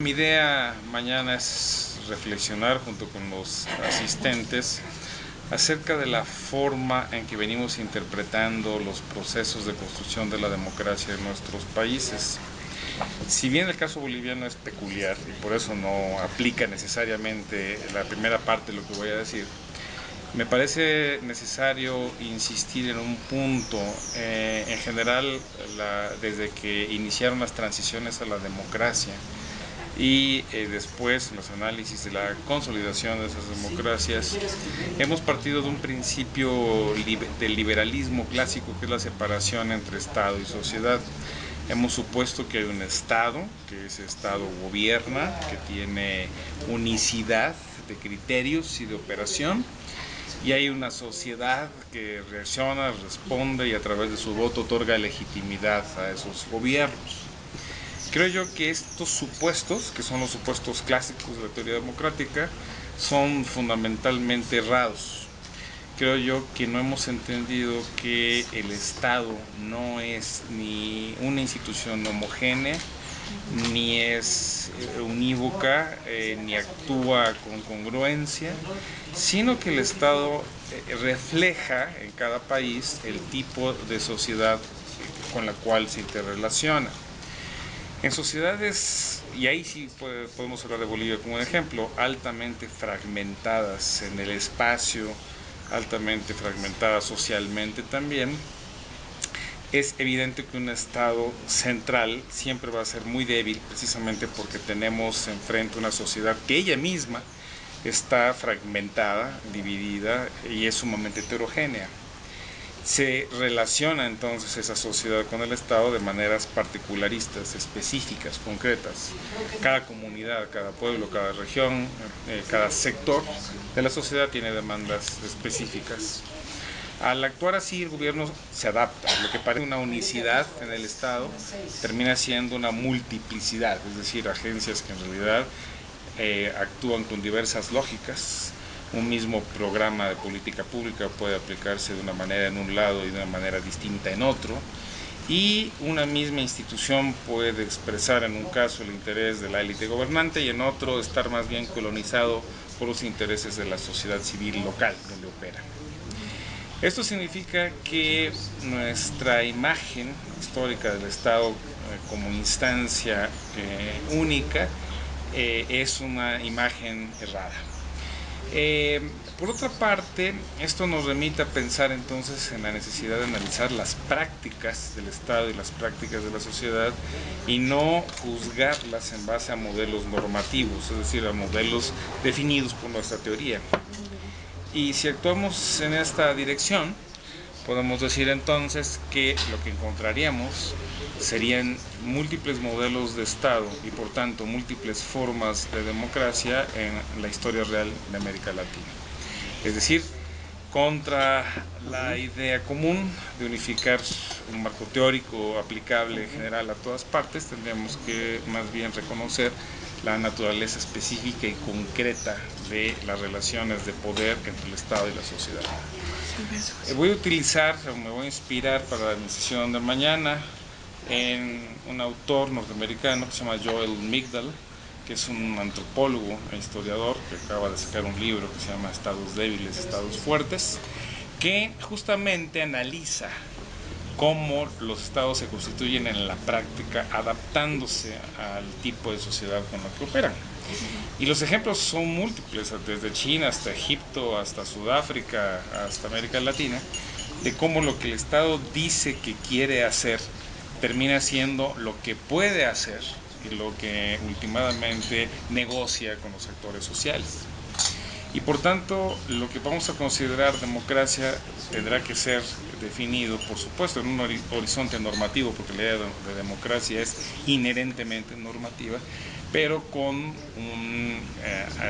Mi idea mañana es reflexionar junto con los asistentes acerca de la forma en que venimos interpretando los procesos de construcción de la democracia en nuestros países. Si bien el caso boliviano es peculiar y por eso no aplica necesariamente la primera parte de lo que voy a decir, me parece necesario insistir en un punto. En general, desde que iniciaron las transiciones a la democracia y después los análisis de la consolidación de esas democracias, hemos partido de un principio del liberalismo clásico, que es la separación entre Estado y sociedad. Hemos supuesto que hay un Estado, que ese Estado gobierna, que tiene unicidad de criterios y de operación, y hay una sociedad que reacciona, responde y a través de su voto otorga legitimidad a esos gobiernos. Creo yo que estos supuestos, que son los supuestos clásicos de la teoría democrática, son fundamentalmente errados. Creo yo que no hemos entendido que el Estado no es ni una institución homogénea, ni es unívoca, ni actúa con congruencia, sino que el Estado refleja en cada país el tipo de sociedad con la cual se interrelaciona. En sociedades, y ahí sí podemos hablar de Bolivia como un ejemplo, altamente fragmentadas en el espacio, altamente fragmentadas socialmente también, es evidente que un Estado central siempre va a ser muy débil, precisamente porque tenemos enfrente una sociedad que ella misma está fragmentada, dividida y es sumamente heterogénea. Se relaciona entonces esa sociedad con el Estado de maneras particularistas, específicas, concretas. Cada comunidad, cada pueblo, cada región, cada sector de la sociedad tiene demandas específicas. Al actuar así, el gobierno se adapta. Lo que parece una unicidad en el Estado termina siendo una multiplicidad, es decir, agencias que en realidad actúan con diversas lógicas. Un mismo programa de política pública puede aplicarse de una manera en un lado y de una manera distinta en otro, y una misma institución puede expresar en un caso el interés de la élite gobernante y en otro estar más bien colonizado por los intereses de la sociedad civil local donde opera. Esto significa que nuestra imagen histórica del Estado como instancia única es una imagen errada. Por otra parte, esto nos remite a pensar entonces en la necesidad de analizar las prácticas del Estado y las prácticas de la sociedad y no juzgarlas en base a modelos normativos, es decir, a modelos definidos por nuestra teoría. Y si actuamos en esta dirección, podemos decir entonces que lo que encontraríamos serían múltiples modelos de Estado y por tanto múltiples formas de democracia en la historia real de América Latina. Es decir, contra la idea común de unificar un marco teórico aplicable en general a todas partes, tendríamos que más bien reconocer la naturaleza específica y concreta de las relaciones de poder entre el Estado y la sociedad. Voy a utilizar, o me voy a inspirar para mi sesión de mañana en un autor norteamericano que se llama Joel Migdal, que es un antropólogo e historiador que acaba de sacar un libro que se llama Estados débiles, Estados fuertes, que justamente analiza cómo los estados se constituyen en la práctica adaptándose al tipo de sociedad con la que operan. Y los ejemplos son múltiples, desde China hasta Egipto, hasta Sudáfrica, hasta América Latina, de cómo lo que el Estado dice que quiere hacer termina siendo lo que puede hacer y lo que últimamente negocia con los sectores sociales. Y por tanto, lo que vamos a considerar democracia tendrá que ser definido, por supuesto, en un horizonte normativo, porque la idea de democracia es inherentemente normativa, pero con un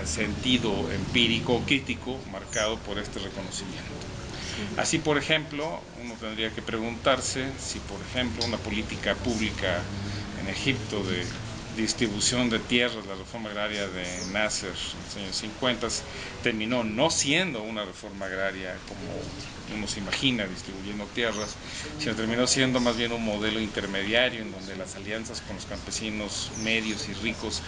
sentido empírico, crítico, marcado por este reconocimiento. Así, por ejemplo, uno tendría que preguntarse si, por ejemplo, una política pública en Egipto de distribución de tierras, la reforma agraria de Nasser en los años 50, terminó no siendo una reforma agraria como uno se imagina, distribuyendo tierras, sino terminó siendo más bien un modelo intermediario en donde las alianzas con los campesinos medios y ricos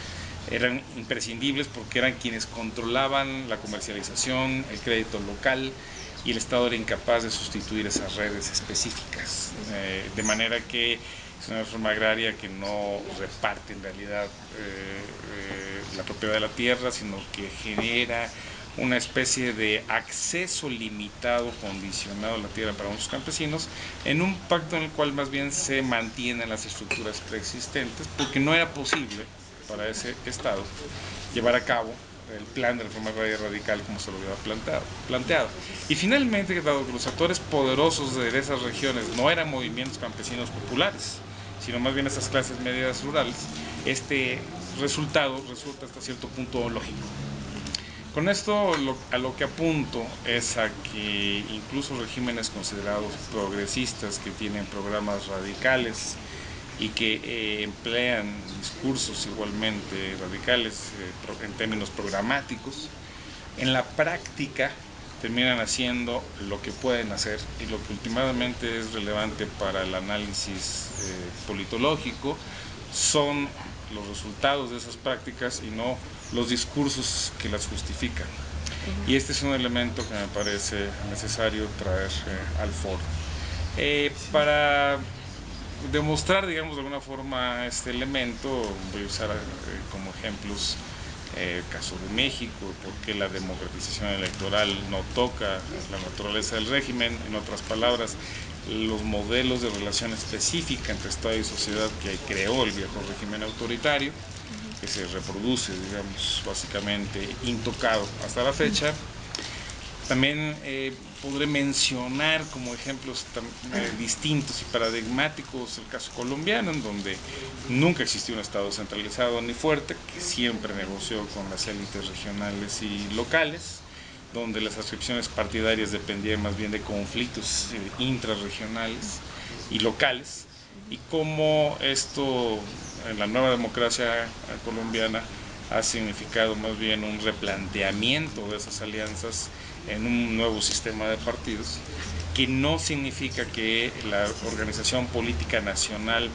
eran imprescindibles porque eran quienes controlaban la comercialización, el crédito local, y el Estado era incapaz de sustituir esas redes específicas, de manera que es una reforma agraria que no reparte en realidad la propiedad de la tierra, sino que genera una especie de acceso limitado, condicionado a la tierra para muchos campesinos, en un pacto en el cual más bien se mantienen las estructuras preexistentes, porque no era posible para ese Estado llevar a cabo el plan de reforma agraria radical como se lo había planteado. Y finalmente, dado que los actores poderosos de esas regiones no eran movimientos campesinos populares, sino más bien esas clases medias rurales, este resultado resulta hasta cierto punto lógico. Con esto a lo que apunto es a que incluso regímenes considerados progresistas que tienen programas radicales y que emplean discursos igualmente radicales en términos programáticos, en la práctica terminan haciendo lo que pueden hacer y lo que últimamente es relevante para el análisis politológico son los resultados de esas prácticas y no los discursos que las justifican. Y este es un elemento que me parece necesario traer al foro. Para demostrar, digamos, de alguna forma este elemento, voy a usar como ejemplos el caso de México, porque la democratización electoral no toca la naturaleza del régimen, en otras palabras, los modelos de relación específica entre Estado y sociedad que creó el viejo régimen autoritario, que se reproduce, digamos, básicamente intocado hasta la fecha. También podré mencionar como ejemplos distintos y paradigmáticos el caso colombiano, en donde nunca existió un Estado centralizado ni fuerte, que siempre negoció con las élites regionales y locales, donde las adscripciones partidarias dependían más bien de conflictos intrarregionales y locales, y cómo esto en la nueva democracia colombiana ha significado más bien un replanteamiento de esas alianzas en un nuevo sistema de partidos, que no significa que la organización política nacional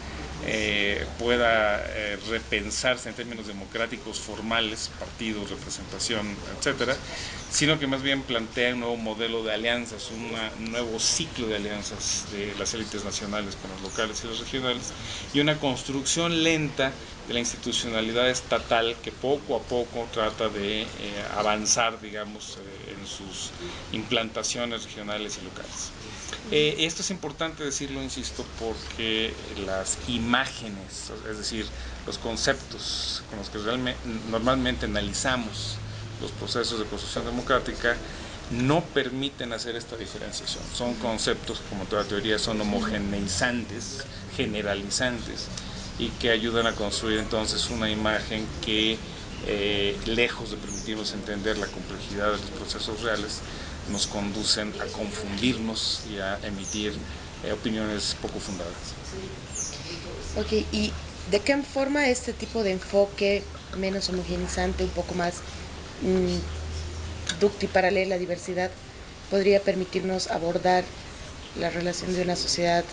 pueda repensarse en términos democráticos formales, partidos, representación, etcétera, sino que más bien plantea un nuevo modelo de alianzas, un nuevo ciclo de alianzas de las élites nacionales con los locales y los regionales, y una construcción lenta de la institucionalidad estatal que poco a poco trata de avanzar, digamos, en sus implantaciones regionales y locales. Esto es importante decirlo, insisto, porque las imágenes, es decir, los conceptos con los que normalmente analizamos los procesos de construcción democrática no permiten hacer esta diferenciación. Son conceptos, como toda teoría, son homogeneizantes, generalizantes, y que ayudan a construir entonces una imagen que, lejos de permitirnos entender la complejidad de los procesos reales, nos conducen a confundirnos y a emitir opiniones poco fundadas. Ok, ¿y de qué forma este tipo de enfoque menos homogenizante, un poco más ductil para leer la diversidad, podría permitirnos abordar la relación de una sociedad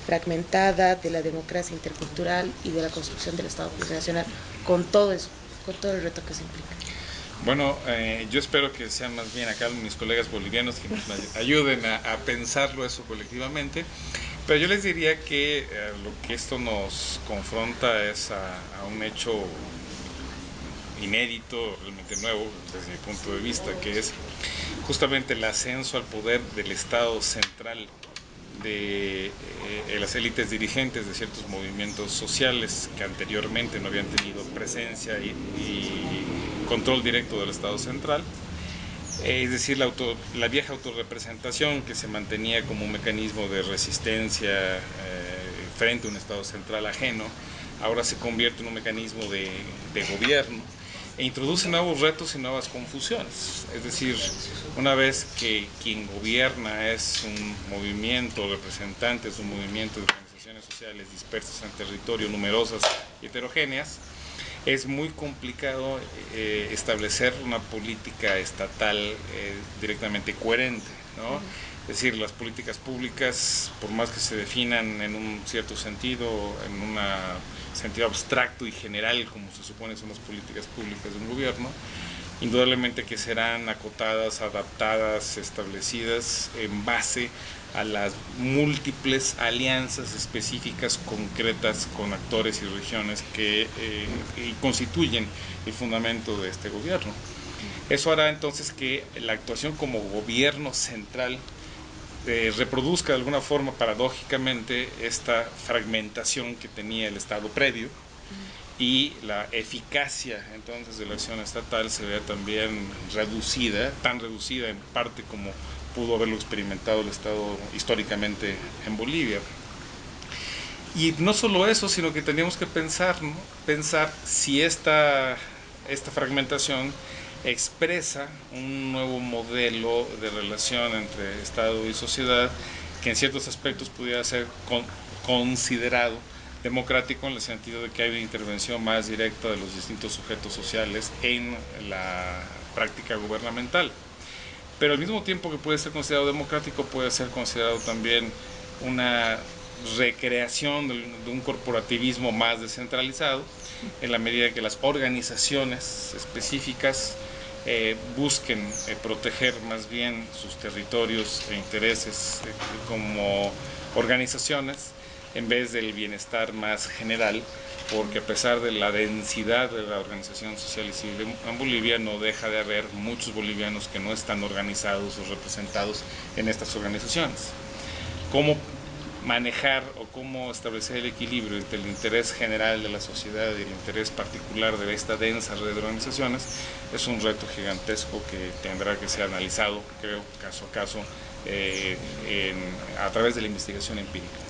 fragmentada, de la democracia intercultural y de la construcción del Estado plurinacional, con todo eso, con todo el reto que se implica? Bueno, yo espero que sean más bien acá mis colegas bolivianos que nos ayuden a pensarlo eso colectivamente, pero yo les diría que lo que esto nos confronta es a un hecho inédito, realmente nuevo desde mi punto de vista, que es justamente el ascenso al poder del Estado central, de las élites dirigentes de ciertos movimientos sociales que anteriormente no habían tenido presencia y control directo del Estado central, es decir, la vieja autorrepresentación que se mantenía como un mecanismo de resistencia frente a un Estado central ajeno, ahora se convierte en un mecanismo de gobierno e introduce nuevos retos y nuevas confusiones. Es decir, una vez que quien gobierna es un movimiento, representante es un movimiento de organizaciones sociales dispersas en territorio, numerosas y heterogéneas, es muy complicado establecer una política estatal directamente coherente, ¿no? Es decir, las políticas públicas, por más que se definan en un cierto sentido, en un sentido abstracto y general, como se supone son las políticas públicas de un gobierno, indudablemente que serán acotadas, adaptadas, establecidas en base a las múltiples alianzas específicas concretas con actores y regiones que constituyen el fundamento de este gobierno. Eso hará entonces que la actuación como gobierno central reproduzca de alguna forma paradójicamente esta fragmentación que tenía el Estado previo, y la eficacia entonces de la acción estatal se vea también reducida, tan reducida en parte como pudo haberlo experimentado el Estado históricamente en Bolivia. Y no solo eso, sino que teníamos que pensar, ¿no? Pensar si esta fragmentación expresa un nuevo modelo de relación entre Estado y sociedad que en ciertos aspectos pudiera ser considerado democrático, en el sentido de que hay una intervención más directa de los distintos sujetos sociales en la práctica gubernamental. Pero al mismo tiempo que puede ser considerado democrático, puede ser considerado también una recreación de un corporativismo más descentralizado, en la medida que las organizaciones específicas busquen proteger más bien sus territorios e intereses como organizaciones, en vez del bienestar más general, porque a pesar de la densidad de la organización social y civil en Bolivia, no deja de haber muchos bolivianos que no están organizados o representados en estas organizaciones. ¿Cómo manejar o cómo establecer el equilibrio entre el interés general de la sociedad y el interés particular de esta densa red de organizaciones? Es un reto gigantesco que tendrá que ser analizado, creo, caso a caso, a través de la investigación empírica.